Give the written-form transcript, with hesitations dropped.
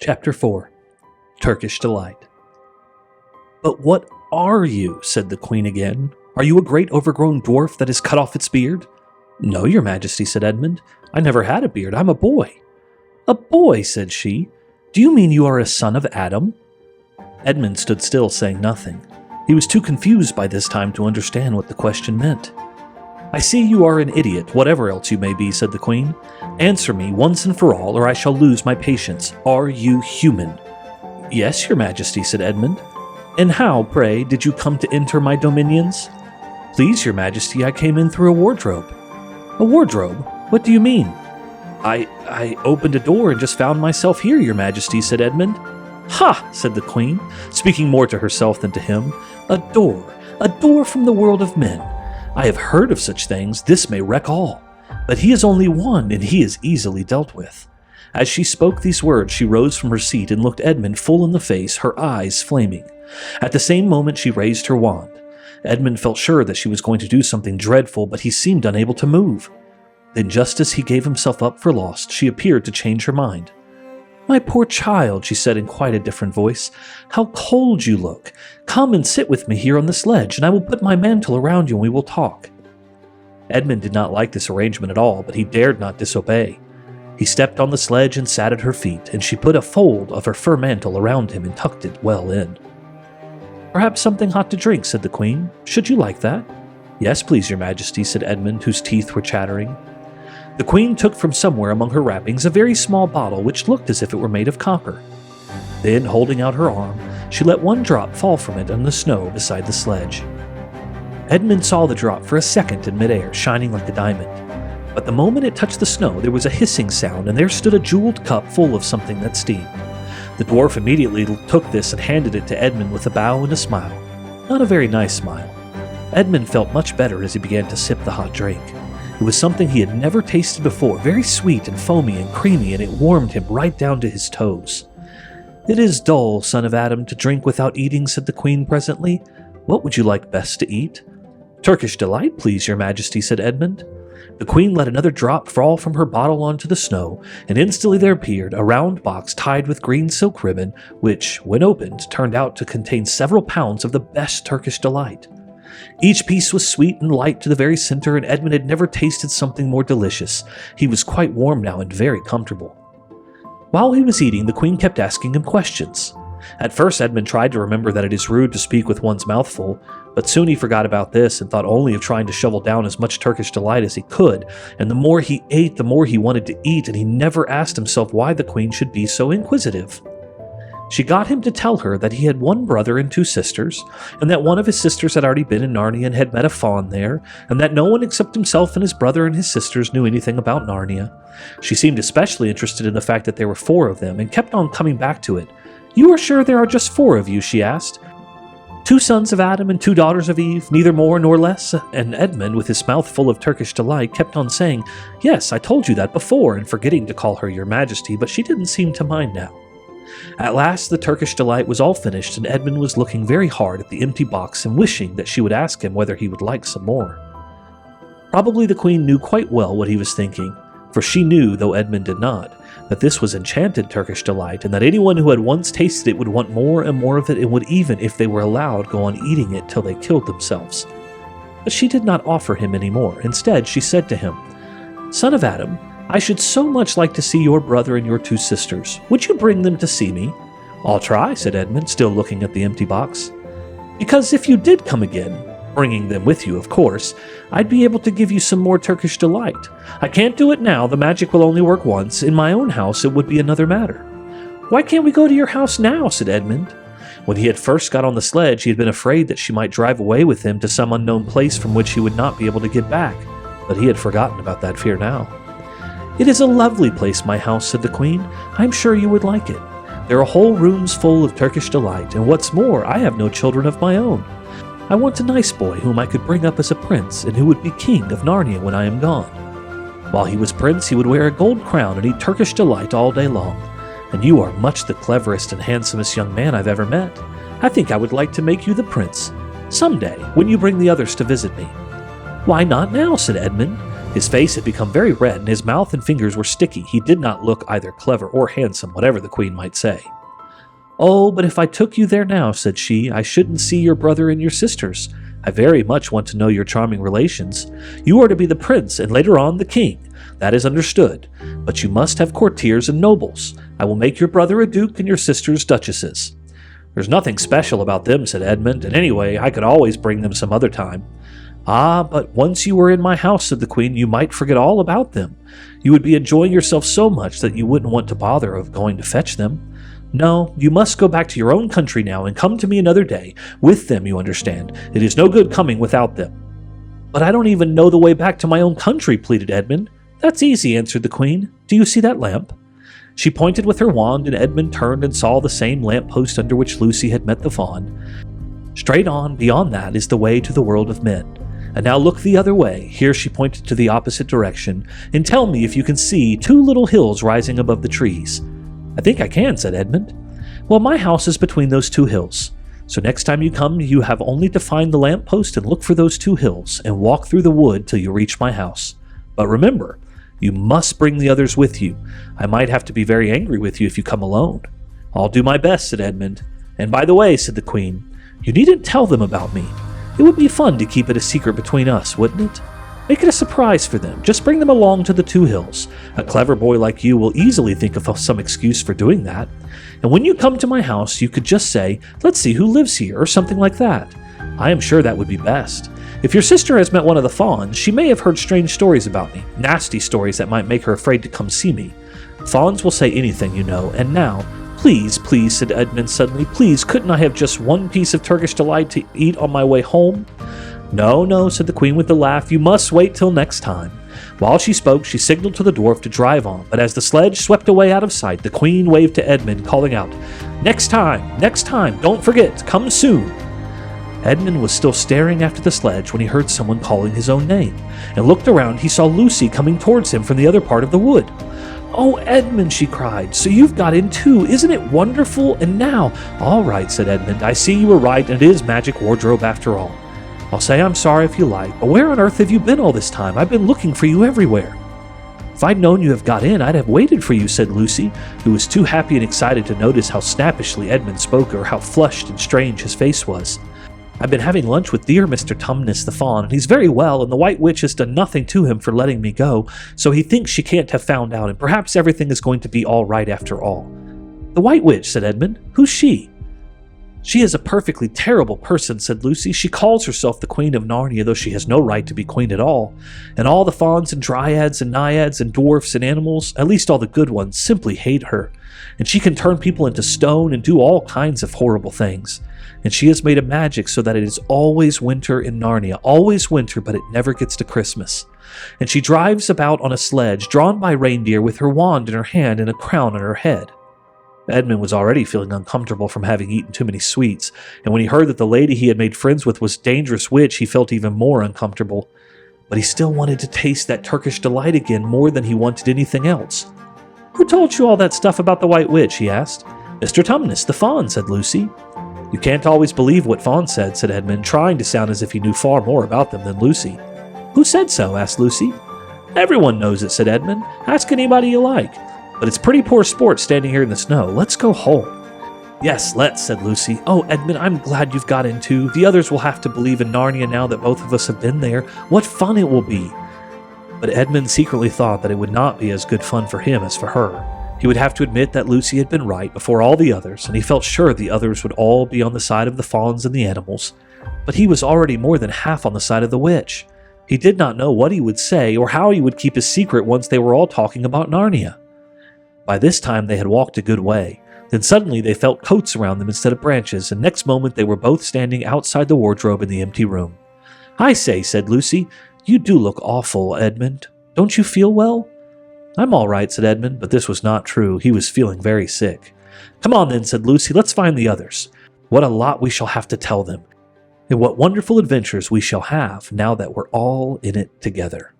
Chapter 4 Turkish Delight. "But what are you?" said the queen again. "Are you a great overgrown dwarf that has cut off its beard?" "No, your majesty," said Edmund. "I never had a beard. I'm a boy." "A boy," said she. "Do you mean you are a son of Adam?" Edmund stood still, saying nothing. He was too confused by this time to understand what the question meant. "I see you are an idiot, whatever else you may be," said the queen. "Answer me once and for all, or I shall lose my patience. Are you human?" "Yes, your majesty," said Edmund. "And how, pray, did you come to enter my dominions?" "Please, your majesty, I came in through a wardrobe." "A wardrobe? What do you mean?" I opened a door and just found myself here, your majesty," said Edmund. "Ha!" said the queen, speaking more to herself than to him. A door from the world of men. I have heard of such things. This may wreck all. But he is only one, and he is easily dealt with." As she spoke these words, she rose from her seat and looked Edmund full in the face, her eyes flaming. At the same moment, she raised her wand. Edmund felt sure that she was going to do something dreadful, but he seemed unable to move. Then, just as he gave himself up for lost, she appeared to change her mind. "My poor child," she said in quite a different voice, "how cold you look. Come and sit with me here on the sledge, and I will put my mantle around you and we will talk." Edmund did not like this arrangement at all, but he dared not disobey. He stepped on the sledge and sat at her feet, and she put a fold of her fur mantle around him and tucked it well in. "Perhaps something hot to drink," said the queen. "Should you like that?" "Yes, please, your majesty," said Edmund, whose teeth were chattering. The queen took from somewhere among her wrappings a very small bottle which looked as if it were made of copper. Then, holding out her arm, she let one drop fall from it on the snow beside the sledge. Edmund saw the drop for a second in midair, shining like a diamond. But the moment it touched the snow, there was a hissing sound, and there stood a jeweled cup full of something that steamed. The dwarf immediately took this and handed it to Edmund with a bow and a smile. Not a very nice smile. Edmund felt much better as he began to sip the hot drink. It was something he had never tasted before, very sweet and foamy and creamy, and it warmed him right down to his toes. "It is dull, son of Adam, to drink without eating," said the queen presently. "What would you like best to eat?" "Turkish Delight, please, your majesty," said Edmund. The queen let another drop fall from her bottle onto the snow, and instantly there appeared a round box tied with green silk ribbon, which, when opened, turned out to contain several pounds of the best Turkish Delight. Each piece was sweet and light to the very center, and Edmund had never tasted something more delicious. He was quite warm now and very comfortable. While he was eating, the queen kept asking him questions. At first, Edmund tried to remember that it is rude to speak with one's mouth full, but soon he forgot about this and thought only of trying to shovel down as much Turkish Delight as he could, and the more he ate, the more he wanted to eat, and he never asked himself why the queen should be so inquisitive. She got him to tell her that he had one brother and two sisters, and that one of his sisters had already been in Narnia and had met a faun there, and that no one except himself and his brother and his sisters knew anything about Narnia. She seemed especially interested in the fact that there were 4 of them, and kept on coming back to it. "You are sure there are just 4 of you?" she asked. "2 sons of Adam and 2 daughters of Eve, neither more nor less?" And Edmund, with his mouth full of Turkish Delight, kept on saying, "Yes, I told you that before," and forgetting to call her your majesty, but she didn't seem to mind now. At last the Turkish Delight was all finished, and Edmund was looking very hard at the empty box and wishing that she would ask him whether he would like some more. Probably the queen knew quite well what he was thinking, for she knew, though Edmund did not, that this was enchanted Turkish Delight, and that anyone who had once tasted it would want more and more of it, and would even, if they were allowed, go on eating it till they killed themselves. But she did not offer him any more. Instead, she said to him, "Son of Adam, I should so much like to see your brother and your 2 sisters. Would you bring them to see me?" "I'll try," said Edmund, still looking at the empty box. "Because if you did come again, bringing them with you, of course, I'd be able to give you some more Turkish Delight. I can't do it now, the magic will only work once. In my own house it would be another matter." "Why can't we go to your house now?" said Edmund. When he had first got on the sledge, he had been afraid that she might drive away with him to some unknown place from which he would not be able to get back, but he had forgotten about that fear now. "It is a lovely place, my house," said the queen. "I'm sure you would like it. There are whole rooms full of Turkish Delight, and what's more, I have no children of my own. I want a nice boy whom I could bring up as a prince, and who would be king of Narnia when I am gone. While he was prince, he would wear a gold crown and eat Turkish Delight all day long. And you are much the cleverest and handsomest young man I've ever met. I think I would like to make you the prince, someday, when you bring the others to visit me." "Why not now?" said Edmund. His face had become very red, and his mouth and fingers were sticky. He did not look either clever or handsome, whatever the queen might say. "Oh, but if I took you there now," said she, "I shouldn't see your brother and your sisters. I very much want to know your charming relations. You are to be the prince, and later on the king. That is understood. But you must have courtiers and nobles. I will make your brother a duke and your sisters duchesses." "There's nothing special about them," said Edmund, "and anyway, I could always bring them some other time." "Ah, but once you were in my house," said the queen, "you might forget all about them. You would be enjoying yourself so much that you wouldn't want to bother of going to fetch them. No, you must go back to your own country now and come to me another day. With them, you understand. It is no good coming without them." "But I don't even know the way back to my own country," pleaded Edmund. "That's easy," answered the queen. "Do you see that lamp?" She pointed with her wand, and Edmund turned and saw the same lamppost under which Lucy had met the fawn. "Straight on, beyond that, is the way to the world of men. And now look the other way," here she pointed to the opposite direction, "and tell me if you can see two little hills rising above the trees." "I think I can," said Edmund. "Well, my house is between those two hills. So next time you come, you have only to find the lamppost and look for those two hills, and walk through the wood till you reach my house. But remember, you must bring the others with you. I might have to be very angry with you if you come alone." "I'll do my best," said Edmund. "And by the way," said the queen, "you needn't tell them about me. It would be fun to keep it a secret between us, wouldn't it? Make it a surprise for them. Just bring them along to the two hills. A clever boy like you will easily think of some excuse for doing that. And when you come to my house, you could just say, 'Let's see who lives here,' or something like that. I am sure that would be best. If your sister has met one of the fawns, she may have heard strange stories about me, nasty stories that might make her afraid to come see me. Fawns will say anything, you know. And now, please, please," said Edmund suddenly, "please, couldn't I have just one piece of Turkish delight to eat on my way home?" "No, no," said the queen with a laugh, "you must wait till next time." While she spoke, she signaled to the dwarf to drive on, but as the sledge swept away out of sight, the queen waved to Edmund, calling out, next time, don't forget, come soon." Edmund was still staring after the sledge when he heard someone calling his own name, and looked around. He saw Lucy coming towards him from the other part of the wood. "Oh, Edmund," she cried, "so you've got in too. Isn't it wonderful? And now—" "All right," said Edmund, "I see you were right, and it is magic wardrobe after all. I'll say I'm sorry if you like, but where on earth have you been all this time? I've been looking for you everywhere." "If I'd known you have got in, I'd have waited for you," said Lucy, who was too happy and excited to notice how snappishly Edmund spoke or how flushed and strange his face was. "I've been having lunch with dear Mr. Tumnus the fawn, and he's very well, and the White Witch has done nothing to him for letting me go, so he thinks she can't have found out, and perhaps everything is going to be all right after all." "The White Witch," said Edmund. "Who's she?" "She is a perfectly terrible person," said Lucy. "She calls herself the Queen of Narnia, though she has no right to be queen at all. And all the fauns and dryads and naiads and dwarfs and animals, at least all the good ones, simply hate her. And she can turn people into stone and do all kinds of horrible things. And she has made a magic so that it is always winter in Narnia, always winter, but it never gets to Christmas. And she drives about on a sledge drawn by reindeer with her wand in her hand and a crown on her head." Edmund was already feeling uncomfortable from having eaten too many sweets, and when he heard that the lady he had made friends with was a dangerous witch, he felt even more uncomfortable. But he still wanted to taste that Turkish delight again more than he wanted anything else. "Who told you all that stuff about the White Witch?" he asked. "Mr. Tumnus, the fawn," said Lucy. "You can't always believe what Fawn said," said Edmund, trying to sound as if he knew far more about them than Lucy. "Who said so?" asked Lucy. "Everyone knows it," said Edmund. "Ask anybody you like. But it's pretty poor sport standing here in the snow. Let's go home." "Yes, let's," said Lucy. "Oh, Edmund, I'm glad you've got in too. The others will have to believe in Narnia now that both of us have been there. What fun it will be!" But Edmund secretly thought that it would not be as good fun for him as for her. He would have to admit that Lucy had been right before all the others, and he felt sure the others would all be on the side of the fawns and the animals. But he was already more than half on the side of the witch. He did not know what he would say or how he would keep his secret once they were all talking about Narnia. By this time they had walked a good way. Then suddenly they felt coats around them instead of branches, and next moment they were both standing outside the wardrobe in the empty room. "I say," said Lucy, "you do look awful, Edmund. Don't you feel well?" "I'm all right," said Edmund, but this was not true. He was feeling very sick. "Come on then," said Lucy, "let's find the others. What a lot we shall have to tell them, and what wonderful adventures we shall have now that we're all in it together."